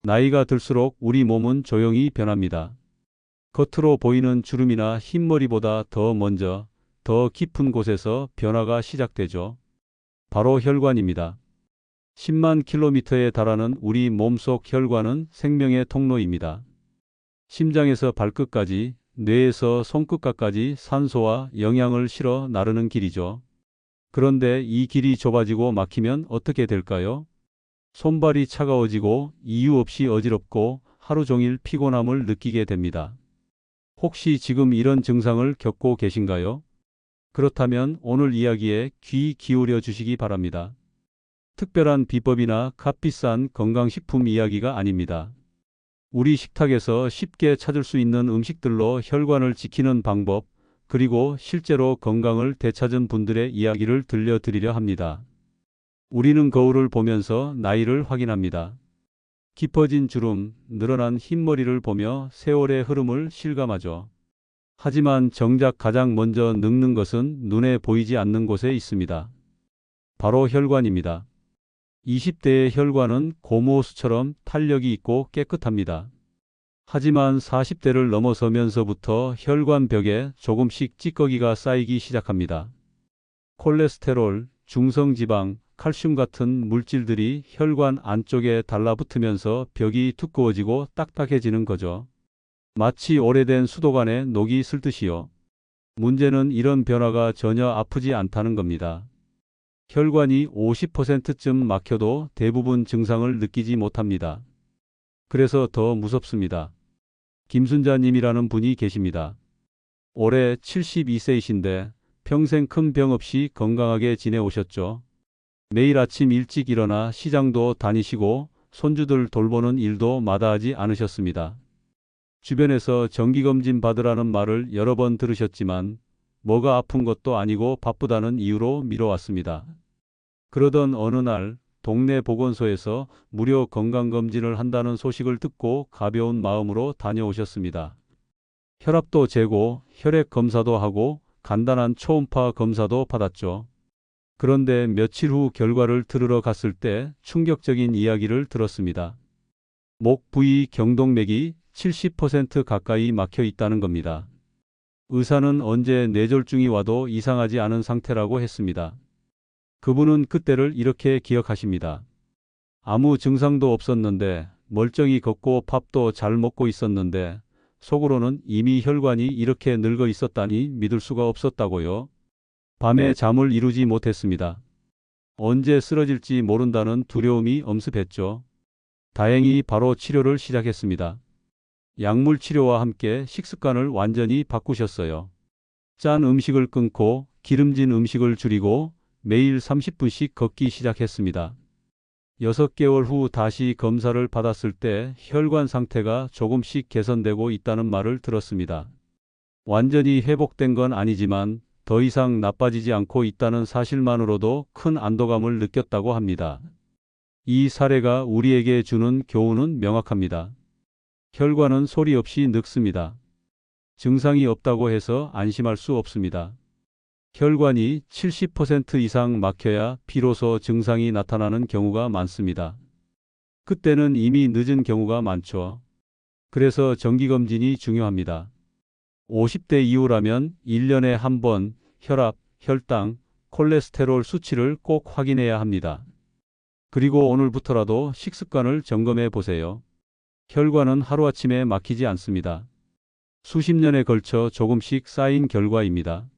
나이가 들수록 우리 몸은 조용히 변합니다. 겉으로 보이는 주름이나 흰머리보다 더 먼저, 더 깊은 곳에서 변화가 시작되죠. 바로 혈관입니다. 10만 킬로미터에 달하는 우리 몸속 혈관은 생명의 통로입니다. 심장에서 발끝까지, 뇌에서 손끝까지 산소와 영양을 실어 나르는 길이죠. 그런데 이 길이 좁아지고 막히면 어떻게 될까요? 손발이 차가워지고 이유 없이 어지럽고 하루 종일 피곤함을 느끼게 됩니다. 혹시 지금 이런 증상을 겪고 계신가요? 그렇다면 오늘 이야기에 귀 기울여 주시기 바랍니다. 특별한 비법이나 값비싼 건강식품 이야기가 아닙니다. 우리 식탁에서 쉽게 찾을 수 있는 음식들로 혈관을 지키는 방법, 그리고 실제로 건강을 되찾은 분들의 이야기를 들려드리려 합니다. 우리는 거울을 보면서 나이를 확인합니다. 깊어진 주름, 늘어난 흰머리를 보며 세월의 흐름을 실감하죠. 하지만 정작 가장 먼저 늙는 것은 눈에 보이지 않는 곳에 있습니다. 바로 혈관입니다. 20대의 혈관은 고무호수처럼 탄력이 있고 깨끗합니다. 하지만 40대를 넘어서면서부터 혈관 벽에 조금씩 찌꺼기가 쌓이기 시작합니다. 콜레스테롤, 중성지방, 칼슘 같은 물질들이 혈관 안쪽에 달라붙으면서 벽이 두꺼워지고 딱딱해지는 거죠. 마치 오래된 수도관에 녹이 슬듯이요. 문제는 이런 변화가 전혀 아프지 않다는 겁니다. 혈관이 50%쯤 막혀도 대부분 증상을 느끼지 못합니다. 그래서 더 무섭습니다. 김순자님이라는 분이 계십니다. 올해 72세이신데 평생 큰 병 없이 건강하게 지내오셨죠. 매일 아침 일찍 일어나 시장도 다니시고 손주들 돌보는 일도 마다하지 않으셨습니다. 주변에서 정기검진 받으라는 말을 여러 번 들으셨지만 뭐가 아픈 것도 아니고 바쁘다는 이유로 미뤄왔습니다. 그러던 어느 날 동네 보건소에서 무료 건강검진을 한다는 소식을 듣고 가벼운 마음으로 다녀오셨습니다. 혈압도 재고 혈액 검사도 하고 간단한 초음파 검사도 받았죠. 그런데 며칠 후 결과를 들으러 갔을 때 충격적인 이야기를 들었습니다. 목 부위 경동맥이 70% 가까이 막혀 있다는 겁니다. 의사는 언제 뇌졸중이 와도 이상하지 않은 상태라고 했습니다. 그분은 그때를 이렇게 기억하십니다. 아무 증상도 없었는데 멀쩡히 걷고 밥도 잘 먹고 있었는데 속으로는 이미 혈관이 이렇게 늙어 있었다니 믿을 수가 없었다고요. 밤에 잠을 이루지 못했습니다. 언제 쓰러질지 모른다는 두려움이 엄습했죠. 다행히 바로 치료를 시작했습니다. 약물 치료와 함께 식습관을 완전히 바꾸셨어요. 짠 음식을 끊고 기름진 음식을 줄이고 매일 30분씩 걷기 시작했습니다. 6개월 후 다시 검사를 받았을 때 혈관 상태가 조금씩 개선되고 있다는 말을 들었습니다. 완전히 회복된 건 아니지만 더 이상 나빠지지 않고 있다는 사실만으로도 큰 안도감을 느꼈다고 합니다. 이 사례가 우리에게 주는 교훈은 명확합니다. 혈관은 소리 없이 늙습니다. 증상이 없다고 해서 안심할 수 없습니다. 혈관이 70% 이상 막혀야 비로소 증상이 나타나는 경우가 많습니다. 그때는 이미 늦은 경우가 많죠. 그래서 정기검진이 중요합니다. 50대 이후라면 1년에 한 번 혈압, 혈당, 콜레스테롤 수치를 꼭 확인해야 합니다. 그리고 오늘부터라도 식습관을 점검해 보세요. 혈관은 하루아침에 막히지 않습니다. 수십 년에 걸쳐 조금씩 쌓인 결과입니다.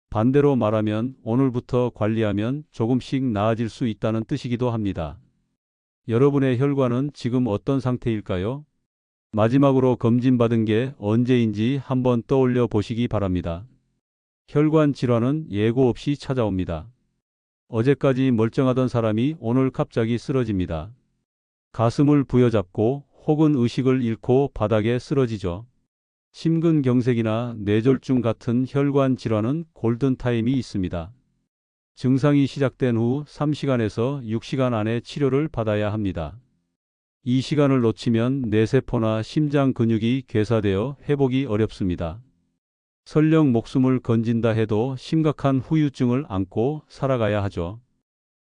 반대로 말하면 오늘부터 관리하면 조금씩 나아질 수 있다는 뜻이기도 합니다. 여러분의 혈관은 지금 어떤 상태일까요? 마지막으로 검진받은 게 언제인지 한번 떠올려 보시기 바랍니다. 혈관 질환은 예고 없이 찾아옵니다. 어제까지 멀쩡하던 사람이 오늘 갑자기 쓰러집니다. 가슴을 부여잡고 혹은 의식을 잃고 바닥에 쓰러지죠. 심근경색이나 뇌졸중 같은 혈관 질환은 골든타임이 있습니다. 증상이 시작된 후 3시간에서 6시간 안에 치료를 받아야 합니다. 이 시간을 놓치면 뇌세포나 심장 근육이 괴사되어 회복이 어렵습니다. 설령 목숨을 건진다 해도 심각한 후유증을 안고 살아가야 하죠.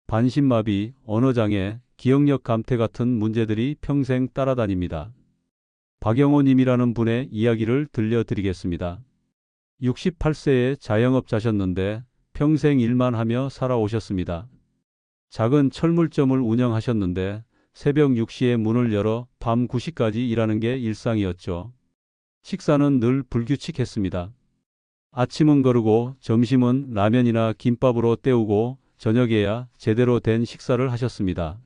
반신마비, 언어장애, 기억력 감퇴 같은 문제들이 평생 따라다닙니다. 박영호 님이라는 분의 이야기를 들려드리겠습니다. 68세의 자영업자셨는데 평생 일만 하며 살아오셨습니다. 작은 철물점을 운영하셨는데 새벽 6시에 문을 열어 밤 9시까지 일하는 게 일상이었죠. 식사는 늘 불규칙했습니다. 아침은 거르고 점심은 라면이나 김밥으로 때우고 저녁에야 제대로 된 식사를 하셨습니다.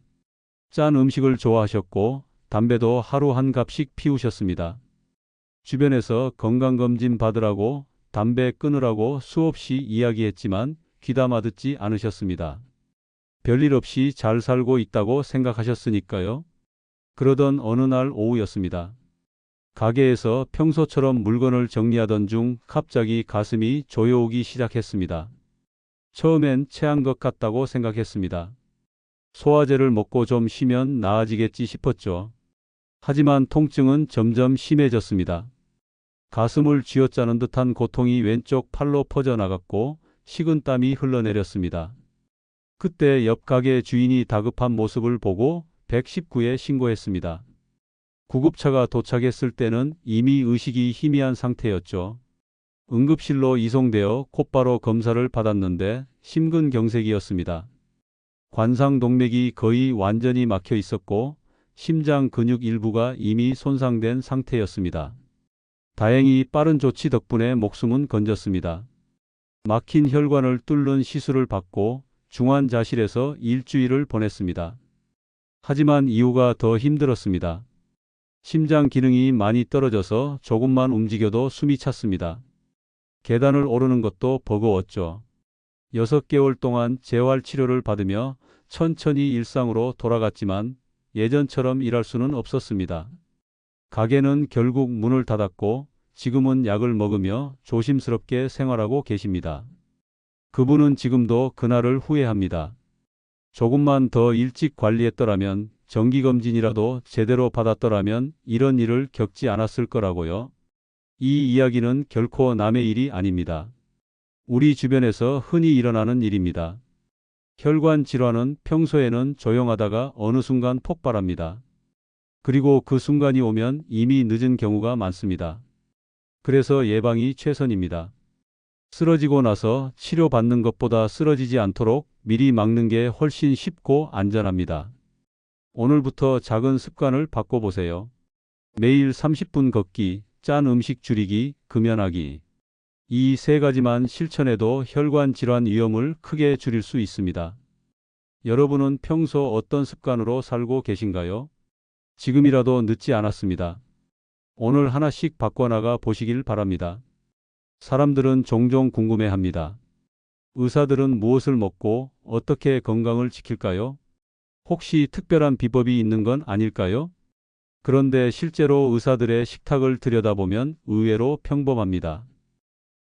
짠 음식을 좋아하셨고 담배도 하루 한 갑씩 피우셨습니다. 주변에서 건강검진 받으라고 담배 끊으라고 수없이 이야기했지만 귀담아 듣지 않으셨습니다. 별일 없이 잘 살고 있다고 생각하셨으니까요. 그러던 어느 날 오후였습니다. 가게에서 평소처럼 물건을 정리하던 중 갑자기 가슴이 조여오기 시작했습니다. 처음엔 체한 것 같다고 생각했습니다. 소화제를 먹고 좀 쉬면 나아지겠지 싶었죠. 하지만 통증은 점점 심해졌습니다. 가슴을 쥐어짜는 듯한 고통이 왼쪽 팔로 퍼져나갔고 식은땀이 흘러내렸습니다. 그때 옆 가게 주인이 다급한 모습을 보고 119에 신고했습니다. 구급차가 도착했을 때는 이미 의식이 희미한 상태였죠. 응급실로 이송되어 곧바로 검사를 받았는데 심근경색이었습니다. 관상동맥이 거의 완전히 막혀 있었고 심장 근육 일부가 이미 손상된 상태였습니다. 다행히 빠른 조치 덕분에 목숨은 건졌습니다. 막힌 혈관을 뚫는 시술을 받고 중환자실에서 일주일을 보냈습니다. 하지만 이후가 더 힘들었습니다. 심장 기능이 많이 떨어져서 조금만 움직여도 숨이 찼습니다. 계단을 오르는 것도 버거웠죠. 6개월 동안 재활치료를 받으며 천천히 일상으로 돌아갔지만 예전처럼 일할 수는 없었습니다. 가게는 결국 문을 닫았고 지금은 약을 먹으며 조심스럽게 생활하고 계십니다. 그분은 지금도 그날을 후회합니다. 조금만 더 일찍 관리했더라면, 정기검진이라도 제대로 받았더라면 이런 일을 겪지 않았을 거라고요. 이 이야기는 결코 남의 일이 아닙니다. 우리 주변에서 흔히 일어나는 일입니다. 혈관 질환은 평소에는 조용하다가 어느 순간 폭발합니다. 그리고 그 순간이 오면 이미 늦은 경우가 많습니다. 그래서 예방이 최선입니다. 쓰러지고 나서 치료받는 것보다 쓰러지지 않도록 미리 막는 게 훨씬 쉽고 안전합니다. 오늘부터 작은 습관을 바꿔보세요. 매일 30분 걷기, 짠 음식 줄이기, 금연하기. 이 세 가지만 실천해도 혈관 질환 위험을 크게 줄일 수 있습니다. 여러분은 평소 어떤 습관으로 살고 계신가요? 지금이라도 늦지 않았습니다. 오늘 하나씩 바꿔나가 보시길 바랍니다. 사람들은 종종 궁금해합니다. 의사들은 무엇을 먹고 어떻게 건강을 지킬까요? 혹시 특별한 비법이 있는 건 아닐까요? 그런데 실제로 의사들의 식탁을 들여다보면 의외로 평범합니다.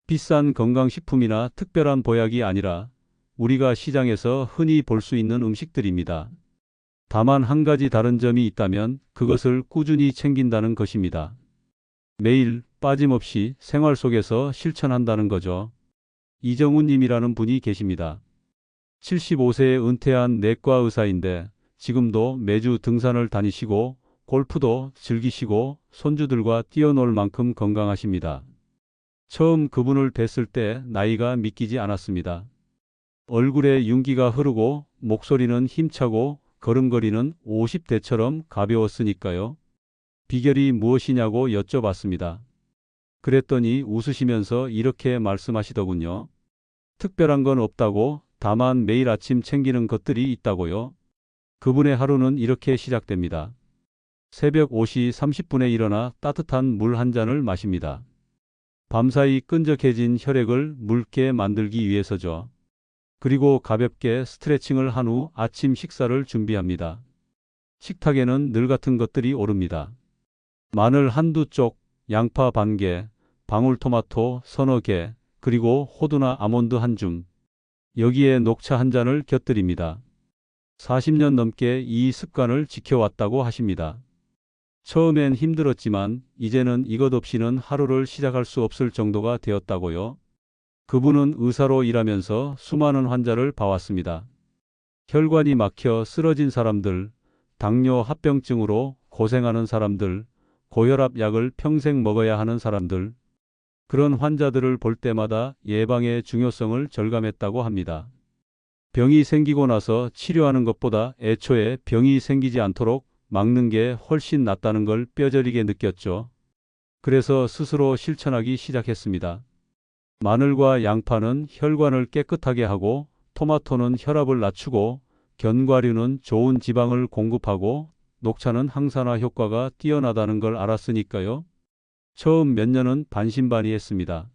비싼 건강식품이나 특별한 보약이 아니라 우리가 시장에서 흔히 볼 수 있는 음식들입니다. 다만 한 가지 다른 점이 있다면 그것을 꾸준히 챙긴다는 것입니다. 매일 빠짐없이 생활 속에서 실천한다는 거죠. 이정훈 님이라는 분이 계십니다. 75세에 은퇴한 내과 의사인데 지금도 매주 등산을 다니시고 골프도 즐기시고 손주들과 뛰어놀 만큼 건강하십니다. 처음 그분을 뵀을 때 나이가 믿기지 않았습니다. 얼굴에 윤기가 흐르고 목소리는 힘차고 걸음걸이는 50대처럼 가벼웠으니까요. 비결이 무엇이냐고 여쭤봤습니다. 그랬더니 웃으시면서 이렇게 말씀하시더군요. 특별한 건 없다고, 다만 매일 아침 챙기는 것들이 있다고요. 그분의 하루는 이렇게 시작됩니다. 새벽 5시 30분에 일어나 따뜻한 물 한 잔을 마십니다. 밤사이 끈적해진 혈액을 묽게 만들기 위해서죠. 그리고 가볍게 스트레칭을 한 후 아침 식사를 준비합니다. 식탁에는 늘 같은 것들이 오릅니다. 마늘 한두 쪽, 양파 반 개, 방울토마토 서너 개, 그리고 호두나 아몬드 한 줌. 여기에 녹차 한 잔을 곁들입니다. 40년 넘게 이 습관을 지켜왔다고 하십니다. 처음엔 힘들었지만 이제는 이것 없이는 하루를 시작할 수 없을 정도가 되었다고요. 그분은 의사로 일하면서 수많은 환자를 봐왔습니다. 혈관이 막혀 쓰러진 사람들, 당뇨 합병증으로 고생하는 사람들, 고혈압 약을 평생 먹어야 하는 사람들, 그런 환자들을 볼 때마다 예방의 중요성을 절감했다고 합니다. 병이 생기고 나서 치료하는 것보다 애초에 병이 생기지 않도록 막는 게 훨씬 낫다는 걸 뼈저리게 느꼈죠. 그래서 스스로 실천하기 시작했습니다. 마늘과 양파는 혈관을 깨끗하게 하고, 토마토는 혈압을 낮추고, 견과류는 좋은 지방을 공급하고, 녹차는 항산화 효과가 뛰어나다는 걸 알았으니까요. 처음 몇 년은 반신반의했습니다.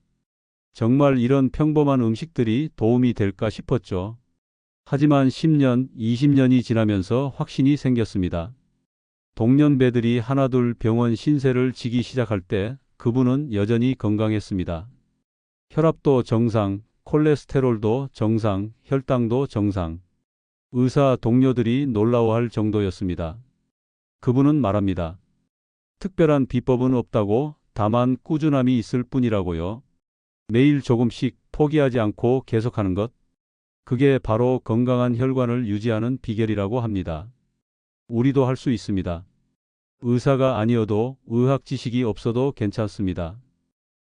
정말 이런 평범한 음식들이 도움이 될까 싶었죠. 하지만 10년, 20년이 지나면서 확신이 생겼습니다. 동년배들이 하나둘 병원 신세를 지기 시작할 때 그분은 여전히 건강했습니다. 혈압도 정상, 콜레스테롤도 정상, 혈당도 정상. 의사 동료들이 놀라워할 정도였습니다. 그분은 말합니다. 특별한 비법은 없다고, 다만 꾸준함이 있을 뿐이라고요. 매일 조금씩 포기하지 않고 계속하는 것. 그게 바로 건강한 혈관을 유지하는 비결이라고 합니다. 우리도 할 수 있습니다. 의사가 아니어도 의학 지식이 없어도 괜찮습니다.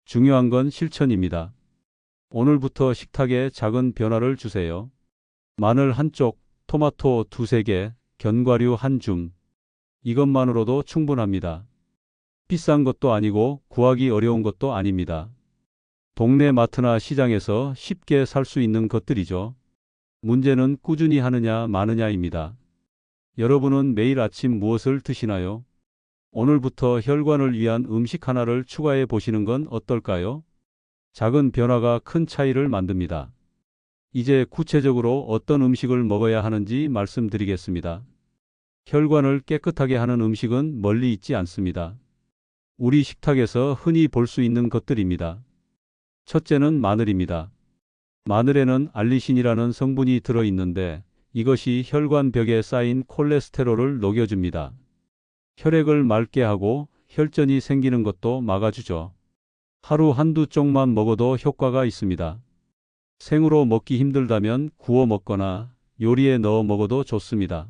중요한 건 실천입니다. 오늘부터 식탁에 작은 변화를 주세요. 마늘 한 쪽, 토마토 두세 개, 견과류 한 줌. 이것만으로도 충분합니다. 비싼 것도 아니고 구하기 어려운 것도 아닙니다. 동네 마트나 시장에서 쉽게 살 수 있는 것들이죠. 문제는 꾸준히 하느냐 마느냐입니다. 여러분은 매일 아침 무엇을 드시나요? 오늘부터 혈관을 위한 음식 하나를 추가해 보시는 건 어떨까요? 작은 변화가 큰 차이를 만듭니다. 이제 구체적으로 어떤 음식을 먹어야 하는지 말씀드리겠습니다. 혈관을 깨끗하게 하는 음식은 멀리 있지 않습니다. 우리 식탁에서 흔히 볼 수 있는 것들입니다. 첫째는 마늘입니다. 마늘에는 알리신이라는 성분이 들어있는데 이것이 혈관 벽에 쌓인 콜레스테롤을 녹여줍니다. 혈액을 맑게 하고 혈전이 생기는 것도 막아주죠. 하루 한두 쪽만 먹어도 효과가 있습니다. 생으로 먹기 힘들다면 구워 먹거나 요리에 넣어 먹어도 좋습니다.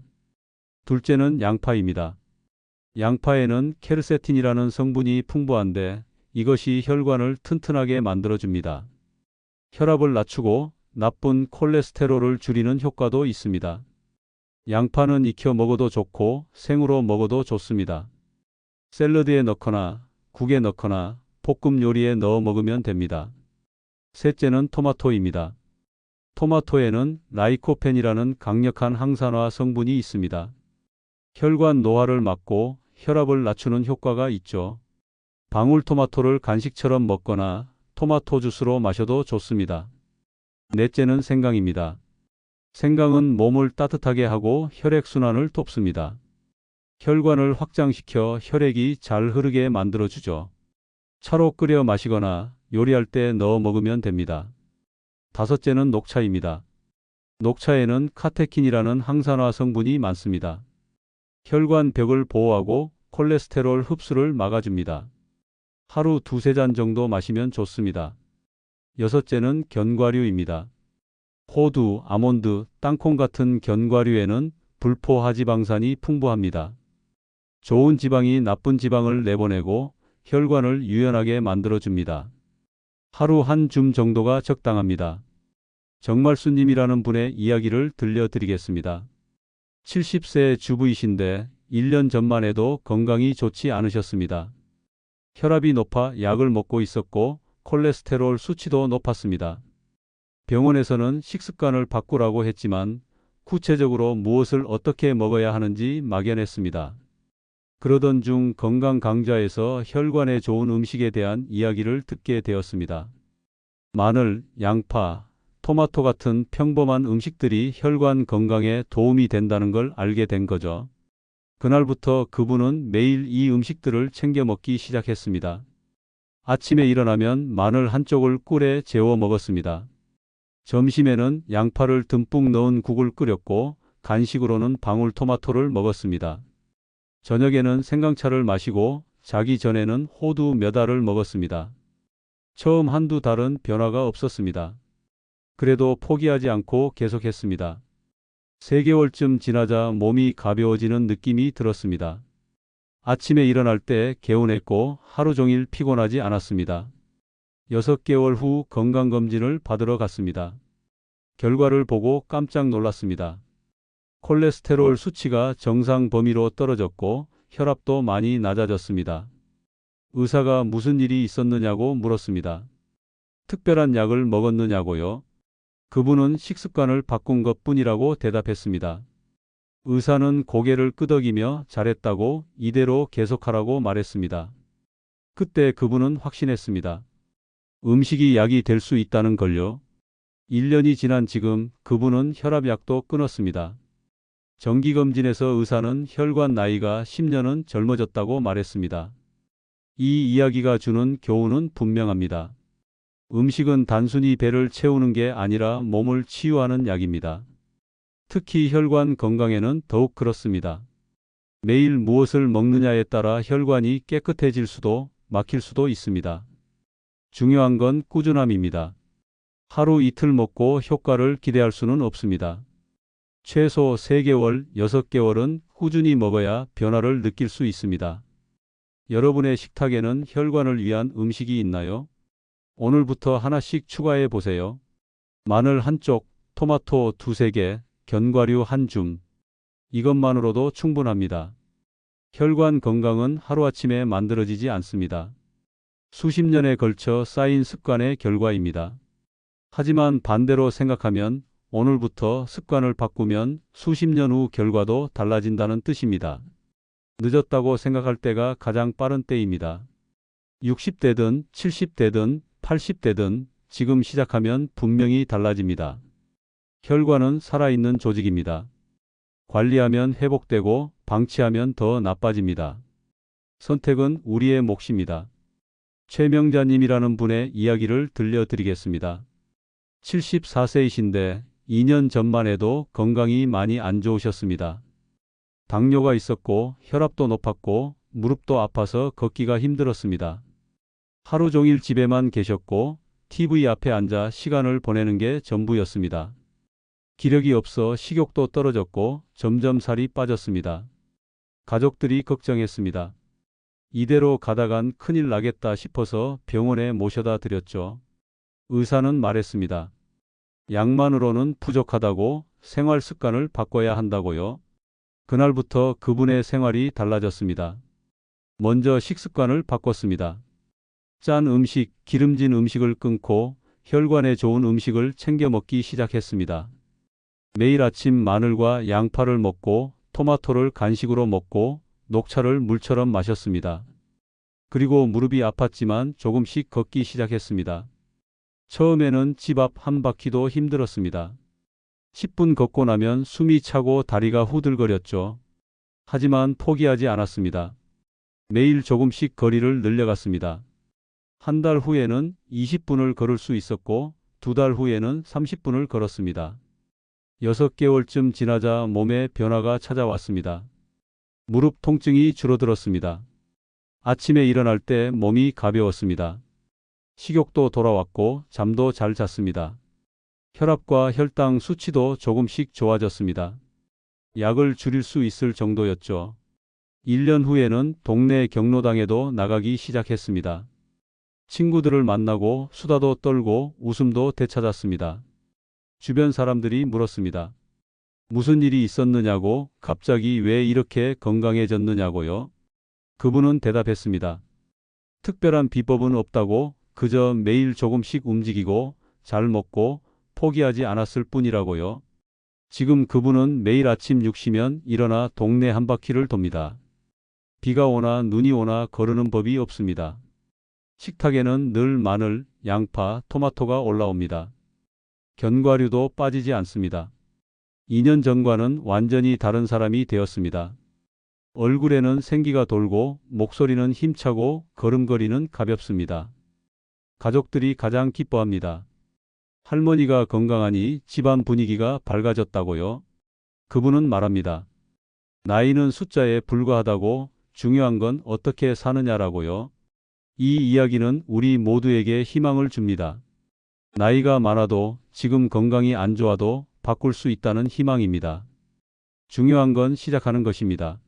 둘째는 양파입니다. 양파에는 케르세틴이라는 성분이 풍부한데 이것이 혈관을 튼튼하게 만들어줍니다. 혈압을 낮추고 나쁜 콜레스테롤을 줄이는 효과도 있습니다. 양파는 익혀 먹어도 좋고 생으로 먹어도 좋습니다. 샐러드에 넣거나 국에 넣거나 볶음 요리에 넣어 먹으면 됩니다. 셋째는 토마토입니다. 토마토에는 라이코펜이라는 강력한 항산화 성분이 있습니다. 혈관 노화를 막고 혈압을 낮추는 효과가 있죠. 방울토마토를 간식처럼 먹거나 토마토 주스로 마셔도 좋습니다. 넷째는 생강입니다. 생강은 몸을 따뜻하게 하고 혈액순환을 돕습니다. 혈관을 확장시켜 혈액이 잘 흐르게 만들어주죠. 차로 끓여 마시거나 요리할 때 넣어 먹으면 됩니다. 다섯째는 녹차입니다. 녹차에는 카테킨이라는 항산화 성분이 많습니다. 혈관 벽을 보호하고 콜레스테롤 흡수를 막아줍니다. 하루 두세 잔 정도 마시면 좋습니다. 여섯째는 견과류입니다. 호두, 아몬드, 땅콩 같은 견과류에는 불포화지방산이 풍부합니다. 좋은 지방이 나쁜 지방을 내보내고 혈관을 유연하게 만들어줍니다. 하루 한 줌 정도가 적당합니다. 정말수님이라는 분의 이야기를 들려드리겠습니다. 70세 주부이신데 1년 전만 해도 건강이 좋지 않으셨습니다. 혈압이 높아 약을 먹고 있었고 콜레스테롤 수치도 높았습니다. 병원에서는 식습관을 바꾸라고 했지만 구체적으로 무엇을 어떻게 먹어야 하는지 막연했습니다. 그러던 중 건강 강좌에서 혈관에 좋은 음식에 대한 이야기를 듣게 되었습니다. 마늘, 양파, 토마토 같은 평범한 음식들이 혈관 건강에 도움이 된다는 걸 알게 된 거죠. 그날부터 그분은 매일 이 음식들을 챙겨 먹기 시작했습니다. 아침에 일어나면 마늘 한 쪽을 꿀에 재워 먹었습니다. 점심에는 양파를 듬뿍 넣은 국을 끓였고 간식으로는 방울토마토를 먹었습니다. 저녁에는 생강차를 마시고 자기 전에는 호두 몇 알을 먹었습니다. 처음 한두 달은 변화가 없었습니다. 그래도 포기하지 않고 계속했습니다. 3개월쯤 지나자 몸이 가벼워지는 느낌이 들었습니다. 아침에 일어날 때 개운했고 하루 종일 피곤하지 않았습니다. 6개월 후 건강검진을 받으러 갔습니다. 결과를 보고 깜짝 놀랐습니다. 콜레스테롤 수치가 정상 범위로 떨어졌고 혈압도 많이 낮아졌습니다. 의사가 무슨 일이 있었느냐고 물었습니다. 특별한 약을 먹었느냐고요? 그분은 식습관을 바꾼 것뿐이라고 대답했습니다. 의사는 고개를 끄덕이며 잘했다고 이대로 계속하라고 말했습니다. 그때 그분은 확신했습니다. 음식이 약이 될 수 있다는 걸요. 1년이 지난 지금 그분은 혈압약도 끊었습니다. 정기검진에서 의사는 혈관 나이가 10년은 젊어졌다고 말했습니다. 이 이야기가 주는 교훈은 분명합니다. 음식은 단순히 배를 채우는 게 아니라 몸을 치유하는 약입니다. 특히 혈관 건강에는 더욱 그렇습니다. 매일 무엇을 먹느냐에 따라 혈관이 깨끗해질 수도 막힐 수도 있습니다. 중요한 건 꾸준함입니다. 하루 이틀 먹고 효과를 기대할 수는 없습니다. 최소 3개월, 6개월은 꾸준히 먹어야 변화를 느낄 수 있습니다. 여러분의 식탁에는 혈관을 위한 음식이 있나요? 오늘부터 하나씩 추가해 보세요. 마늘 한쪽, 토마토 2~3개, 견과류 한 줌. 이것만으로도 충분합니다. 혈관 건강은 하루아침에 만들어지지 않습니다. 수십 년에 걸쳐 쌓인 습관의 결과입니다. 하지만 반대로 생각하면 오늘부터 습관을 바꾸면 수십 년 후 결과도 달라진다는 뜻입니다. 늦었다고 생각할 때가 가장 빠른 때입니다. 60대든 70대든 80대든 지금 시작하면 분명히 달라집니다. 혈관은 살아있는 조직입니다. 관리하면 회복되고 방치하면 더 나빠집니다. 선택은 우리의 몫입니다. 최명자님이라는 분의 이야기를 들려드리겠습니다. 74세이신데 2년 전만 해도 건강이 많이 안 좋으셨습니다. 당뇨가 있었고 혈압도 높았고 무릎도 아파서 걷기가 힘들었습니다. 하루 종일 집에만 계셨고 TV 앞에 앉아 시간을 보내는 게 전부였습니다. 기력이 없어 식욕도 떨어졌고 점점 살이 빠졌습니다. 가족들이 걱정했습니다. 이대로 가다간 큰일 나겠다 싶어서 병원에 모셔다 드렸죠. 의사는 말했습니다. 약만으로는 부족하다고, 생활 습관을 바꿔야 한다고요. 그날부터 그분의 생활이 달라졌습니다. 먼저 식습관을 바꿨습니다. 짠 음식, 기름진 음식을 끊고 혈관에 좋은 음식을 챙겨 먹기 시작했습니다. 매일 아침 마늘과 양파를 먹고 토마토를 간식으로 먹고 녹차를 물처럼 마셨습니다. 그리고 무릎이 아팠지만 조금씩 걷기 시작했습니다. 처음에는 집 앞 한 바퀴도 힘들었습니다. 10분 걷고 나면 숨이 차고 다리가 후들거렸죠. 하지만 포기하지 않았습니다. 매일 조금씩 거리를 늘려갔습니다. 한 달 후에는 20분을 걸을 수 있었고 2달 후에는 30분을 걸었습니다. 6개월쯤 지나자 몸에 변화가 찾아왔습니다. 무릎 통증이 줄어들었습니다. 아침에 일어날 때 몸이 가벼웠습니다. 식욕도 돌아왔고 잠도 잘 잤습니다. 혈압과 혈당 수치도 조금씩 좋아졌습니다. 약을 줄일 수 있을 정도였죠. 1년 후에는 동네 경로당에도 나가기 시작했습니다. 친구들을 만나고 수다도 떨고 웃음도 되찾았습니다. 주변 사람들이 물었습니다. 무슨 일이 있었느냐고, 갑자기 왜 이렇게 건강해졌느냐고요. 그분은 대답했습니다. 특별한 비법은 없다고, 그저 매일 조금씩 움직이고 잘 먹고 포기하지 않았을 뿐이라고요. 지금 그분은 매일 아침 6시면 일어나 동네 한 바퀴를 돕니다. 비가 오나 눈이 오나 거르는 법이 없습니다. 식탁에는 늘 마늘, 양파, 토마토가 올라옵니다. 견과류도 빠지지 않습니다. 2년 전과는 완전히 다른 사람이 되었습니다. 얼굴에는 생기가 돌고 목소리는 힘차고 걸음걸이는 가볍습니다. 가족들이 가장 기뻐합니다. 할머니가 건강하니 집안 분위기가 밝아졌다고요. 그분은 말합니다. 나이는 숫자에 불과하다고, 중요한 건 어떻게 사느냐라고요. 이 이야기는 우리 모두에게 희망을 줍니다. 나이가 많아도 지금 건강이 안 좋아도 바꿀 수 있다는 희망입니다. 중요한 건 시작하는 것입니다.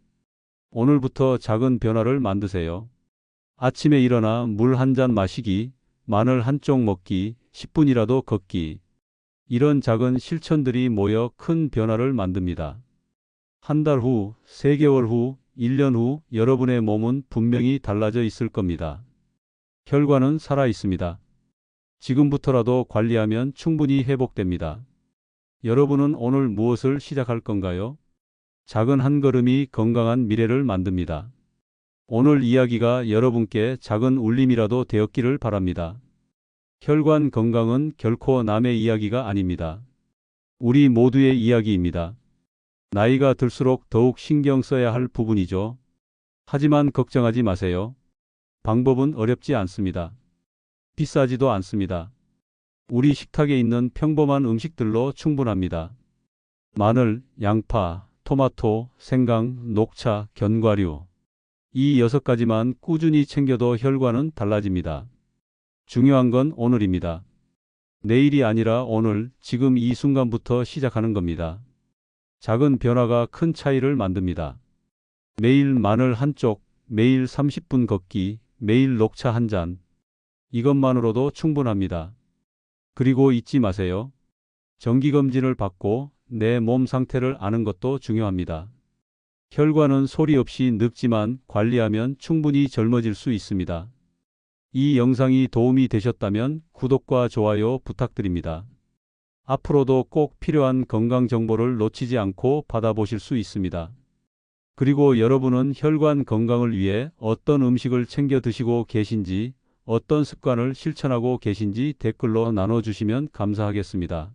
오늘부터 작은 변화를 만드세요. 아침에 일어나 물 한 잔 마시기, 마늘 한 쪽 먹기, 10분이라도 걷기. 이런 작은 실천들이 모여 큰 변화를 만듭니다. 한 달 후, 3개월 후, 1년 후 여러분의 몸은 분명히 달라져 있을 겁니다. 혈관은 살아 있습니다. 지금부터라도 관리하면 충분히 회복됩니다. 여러분은 오늘 무엇을 시작할 건가요? 작은 한 걸음이 건강한 미래를 만듭니다. 오늘 이야기가 여러분께 작은 울림이라도 되었기를 바랍니다. 혈관 건강은 결코 남의 이야기가 아닙니다. 우리 모두의 이야기입니다. 나이가 들수록 더욱 신경 써야 할 부분이죠. 하지만 걱정하지 마세요. 방법은 어렵지 않습니다. 비싸지도 않습니다. 우리 식탁에 있는 평범한 음식들로 충분합니다. 마늘, 양파, 토마토, 생강, 녹차, 견과류. 이 6가지만 꾸준히 챙겨도 혈관은 달라집니다. 중요한 건 오늘입니다. 내일이 아니라 오늘, 지금 이 순간부터 시작하는 겁니다. 작은 변화가 큰 차이를 만듭니다. 매일 마늘 한 쪽, 매일 30분 걷기, 매일 녹차 한 잔. 이것만으로도 충분합니다. 그리고 잊지 마세요. 정기검진을 받고 내 몸 상태를 아는 것도 중요합니다. 혈관은 소리 없이 늙지만 관리하면 충분히 젊어질 수 있습니다. 이 영상이 도움이 되셨다면 구독과 좋아요 부탁드립니다. 앞으로도 꼭 필요한 건강 정보를 놓치지 않고 받아보실 수 있습니다. 그리고 여러분은 혈관 건강을 위해 어떤 음식을 챙겨 드시고 계신지, 어떤 습관을 실천하고 계신지 댓글로 나눠주시면 감사하겠습니다.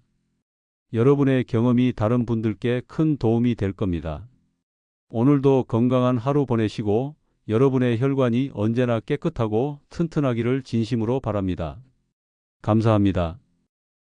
여러분의 경험이 다른 분들께 큰 도움이 될 겁니다. 오늘도 건강한 하루 보내시고 여러분의 혈관이 언제나 깨끗하고 튼튼하기를 진심으로 바랍니다. 감사합니다.